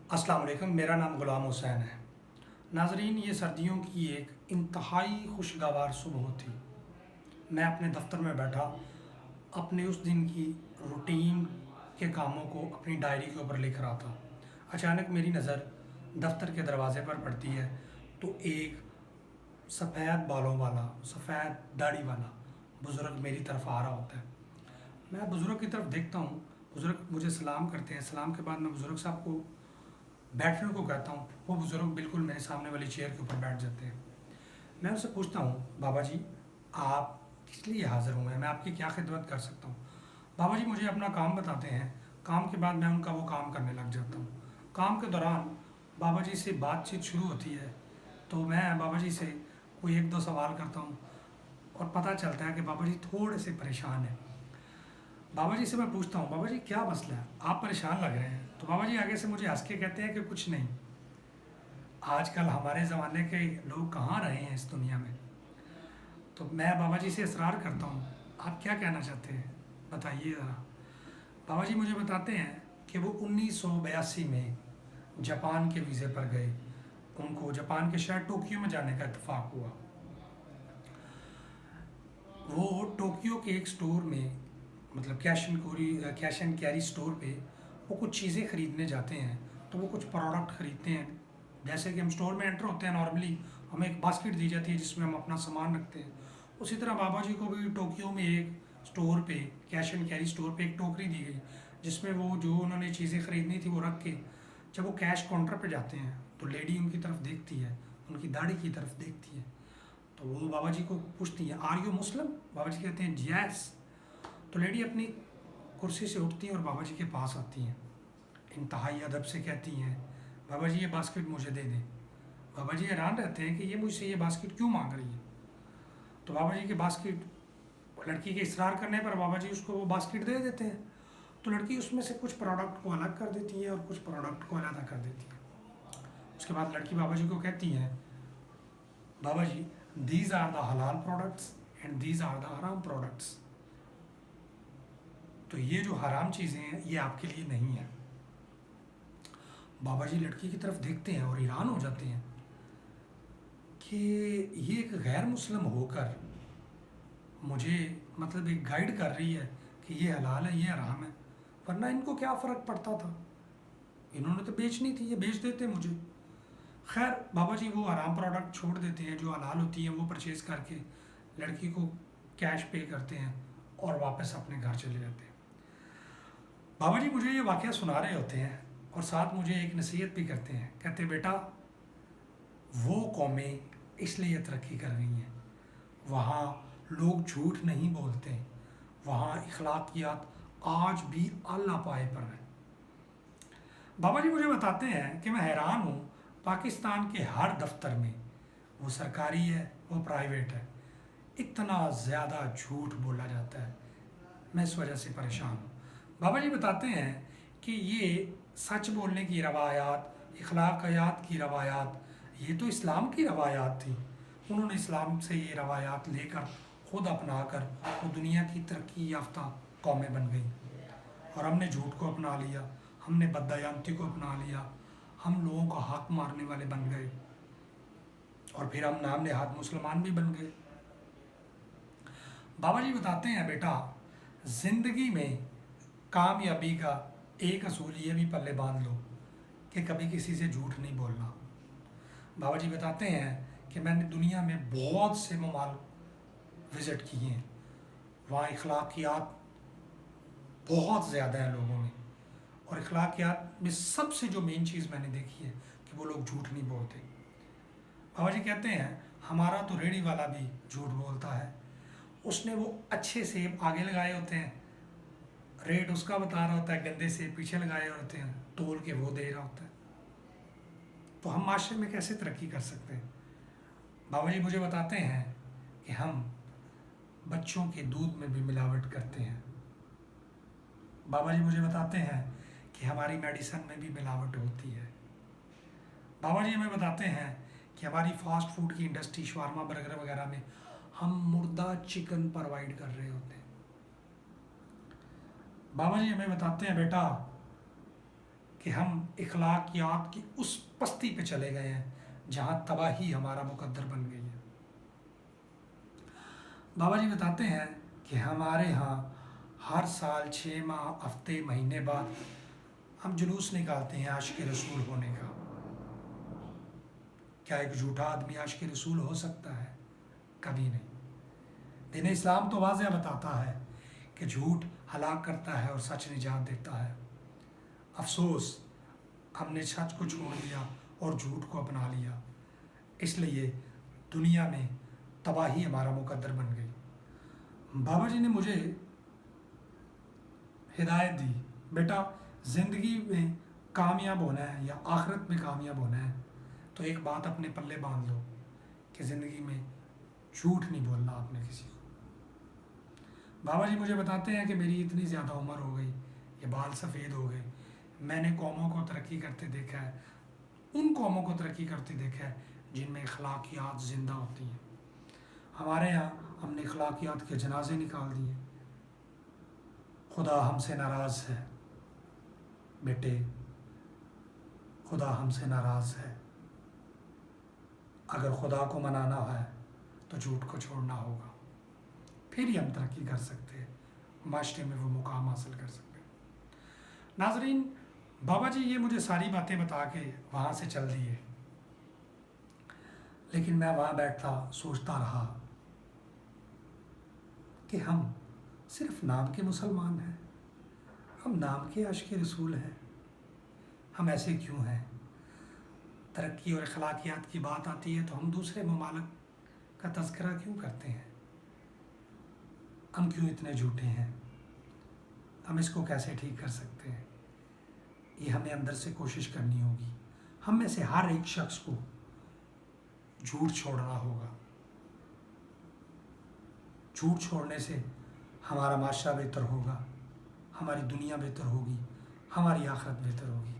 अस्सलाम वालेकुम। मेरा नाम ग़ुलाम हुसैन है। नाज़रीन, ये सर्दियों की एक इंतहाई खुशगवार सुबह थी। मैं अपने दफ्तर में बैठा अपने उस दिन की रूटीन के कामों को अपनी डायरी के ऊपर लिख रहा था। अचानक मेरी नज़र दफ्तर के दरवाज़े पर पड़ती है तो एक सफ़ेद बालों वाला, सफ़ेद दाढ़ी वाला बुज़ुर्ग मेरी तरफ आ रहा होता है। मैं बुज़ुर्ग की तरफ देखता हूँ। बुज़ुर्ग मुझे सलाम करते हैं। सलाम के बाद मैं बुज़ुर्ग साहब को बैठने को कहता हूँ। वो बुज़ुर्ग बिल्कुल मेरे सामने वाली चेयर के ऊपर बैठ जाते हैं। मैं उनसे पूछता हूँ, बाबा जी आप किस लिए हाज़िर हुए हैं, मैं आपकी क्या खिदमत कर सकता हूँ। बाबा जी मुझे अपना काम बताते हैं। काम के बाद मैं उनका वो काम करने लग जाता हूँ। काम के दौरान बाबा जी से बातचीत शुरू होती है तो मैं बाबा जी से कोई एक दो सवाल करता हूँ और पता चलता है कि बाबा जी थोड़े से परेशान हैं। बाबा जी से मैं पूछता हूँ, बाबा जी क्या मसला है, आप परेशान लग रहे हैं। तो बाबा जी आगे से मुझे हंस के कहते हैं कि कुछ नहीं, आजकल हमारे ज़माने के लोग कहाँ रहे हैं इस दुनिया में। तो मैं बाबा जी से इसरार करता हूँ, आप क्या कहना चाहते हैं बताइए ज़रा। बाबा जी मुझे बताते हैं कि वो 1982 में जापान के वीज़े पर गए। उनको जापान के शहर टोक्यो में जाने का इत्तेफाक हुआ। वो टोक्यो के एक स्टोर में, मतलब कैश एंड कैरी स्टोर पे वो कुछ चीज़ें ख़रीदने जाते हैं। तो वो कुछ प्रोडक्ट ख़रीदते हैं। जैसे कि हम स्टोर में एंटर होते हैं, नॉर्मली हमें एक बास्केट दी जाती है जिसमें हम अपना सामान रखते हैं। उसी तरह बाबा जी को भी टोक्यो में एक स्टोर पे, कैश एंड कैरी स्टोर पे एक टोकरी दी गई जिसमें वो जो उन्होंने चीज़ें ख़रीदनी थी वो रख के जब वो कैश काउंटर पे जाते हैं तो लेडी उनकी तरफ देखती है, उनकी दाढ़ी की तरफ देखती है। तो वो बाबा जी को पूछती है, आर यू मुस्लिम। बाबा जी कहते हैं यस। तो लेडी अपनी कुर्सी से उठती हैं और बाबा जी के पास आती हैं। इंतहाई अदब से कहती हैं, बाबा जी ये बास्केट मुझे दे दें। बाबा जी हैरान रहते हैं कि ये मुझसे ये बास्केट क्यों मांग रही है। तो बाबा जी के बास्केट, लड़की के इसरार करने पर बाबा जी उसको वो बास्केट दे देते हैं। तो लड़की उसमें से कुछ प्रोडक्ट को अलग कर देती है और कुछ प्रोडक्ट को अलग कर देती है। उसके बाद लड़की बाबा जी को कहती है, Baba ji these are the हलाल products and these are the हराम प्रोडक्ट्स। तो ये जो हराम चीज़ें हैं ये आपके लिए नहीं है। बाबा जी लड़की की तरफ देखते हैं और हैरान हो जाते हैं कि ये एक गैर मुस्लिम होकर मुझे, मतलब एक गाइड कर रही है कि ये हलाल है ये हराम है, वरना इनको क्या फ़र्क पड़ता था, इन्होंने तो बेचनी थी, ये बेच देते मुझे। खैर बाबा जी वो हराम प्रोडक्ट छोड़ देते हैं, जो हलाल होती हैं वो परचेज़ करके लड़की को कैश पे करते हैं और वापस अपने घर चले जाते हैं। बाबा जी मुझे ये वाक़या सुना रहे होते हैं और साथ मुझे एक नसीहत भी करते हैं। कहते बेटा, वो कौमें इसलिए तरक्की कर रही हैं, वहाँ लोग झूठ नहीं बोलते, वहाँ इखलाकियात आज भी आला पाए पर हैं। बाबा जी मुझे बताते हैं कि मैं हैरान हूँ, पाकिस्तान के हर दफ्तर में, वो सरकारी है वो प्राइवेट है, इतना ज़्यादा झूठ बोला जाता है। मैं इस वजह से परेशान हूँ। बाबा जी बताते हैं कि ये सच बोलने की रवायात, इखलाकियात की रवायात, ये तो इस्लाम की रवायात थी। उन्होंने इस्लाम से ये रवायात लेकर ख़ुद अपना कर वो दुनिया की तरक्की याफ्ता कौमें बन गई। और हमने झूठ को अपना लिया, हमने बददयांती को अपना लिया, हम लोगों का हक मारने वाले बन गए और फिर हम नाम नेहाद मुसलमान भी बन गए। बाबा जी बताते हैं बेटा, ज़िंदगी में कामयाबी का एक असूल ये भी पल्ले बांध लो कि कभी किसी से झूठ नहीं बोलना। बाबा जी बताते हैं कि मैंने दुनिया में बहुत से ममालिक विज़िट किए हैं, वहाँ इखलाकियात बहुत ज़्यादा है लोगों में, और इखलाकियात में सबसे जो मेन चीज़ मैंने देखी है कि वो लोग झूठ नहीं बोलते। बाबा जी कहते हैं हमारा तो रेडी वाला भी झूठ बोलता है, उसने वो अच्छे सेब आगे लगाए होते हैं, रेट उसका बता रहा होता है, गंदे सेब पीछे लगाए होते हैं, तोल के वो दे रहा होता है। तो हम माशरे में कैसे तरक्की कर सकते हैं। बाबा जी मुझे बताते हैं कि हम बच्चों के दूध में भी मिलावट करते हैं। बाबा जी मुझे बताते हैं कि हमारी मेडिसिन में भी मिलावट होती है। बाबा जी हमें बताते हैं कि हमारी फास्ट फूड की इंडस्ट्री, शवारमा बर्गर वगैरह में हम मुर्दा चिकन प्रोवाइड कर रहे होते हैं। बाबा जी हमें बताते हैं बेटा کہ ہم اخلاقیات کی اس پستی پہ چلے گئے ہیں جہاں تباہی ہمارا مقدر بن گئی ہے۔ بابا جی بتاتے ہیں کہ ہمارے ہاں ہر سال 6 ماہ، ہفتے، مہینے بعد ہم جلوس نکالتے ہیں عاشق رسول ہونے کا۔ کیا ایک جھوٹا آدمی عاشق رسول ہو سکتا ہے؟ کبھی نہیں۔ دین اسلام تو واضح بتاتا ہے کہ جھوٹ ہلاک کرتا ہے اور سچ نجات دیتا ہے۔ افسوس، ہم نے سچ کو چھوڑ دیا اور جھوٹ کو اپنا لیا، اس لیے دنیا میں تباہی ہمارا مقدر بن گئی۔ بابا جی نے مجھے ہدایت دی، بیٹا زندگی میں کامیاب ہونا ہے یا آخرت میں کامیاب ہونا ہے تو ایک بات اپنے پلے باندھ لو کہ زندگی میں جھوٹ نہیں بولنا آپ نے کسی کو۔ بابا جی مجھے بتاتے ہیں کہ میری اتنی زیادہ عمر ہو گئی، یہ بال سفید ہو گئے، میں نے قوموں کو ترقی کرتے دیکھا ہے، ان قوموں کو ترقی کرتے دیکھا ہے جن میں اخلاقیات زندہ ہوتی ہیں۔ ہمارے یہاں ہم نے اخلاقیات کے جنازے نکال دیے۔ خدا ہم سے ناراض ہے بیٹے، خدا ہم سے ناراض ہے۔ اگر خدا کو منانا ہے تو جھوٹ کو چھوڑنا ہوگا، پھر ہی ہم ترقی کر سکتے ہیں، معاشرے میں وہ مقام حاصل کر سکتے ہیں۔ ناظرین، بابا جی یہ مجھے ساری باتیں بتا کے وہاں سے چل دیے، لیکن میں وہاں بیٹھتا سوچتا رہا کہ ہم صرف نام کے مسلمان ہیں، ہم نام کے عاشق رسول ہیں، ہم ایسے کیوں ہیں؟ ترقی اور اخلاقیات کی بات آتی ہے تو ہم دوسرے ممالک کا تذکرہ کیوں کرتے ہیں؟ ہم کیوں اتنے جھوٹے ہیں؟ ہم اس کو کیسے ٹھیک کر سکتے ہیں؟ یہ ہمیں اندر سے کوشش کرنی ہوگی۔ ہم میں سے ہر ایک شخص کو جھوٹ چھوڑنا ہوگا۔ جھوٹ چھوڑنے سے ہمارا معاشرہ بہتر ہوگا، ہماری دنیا بہتر ہوگی، ہماری آخرت بہتر ہوگی۔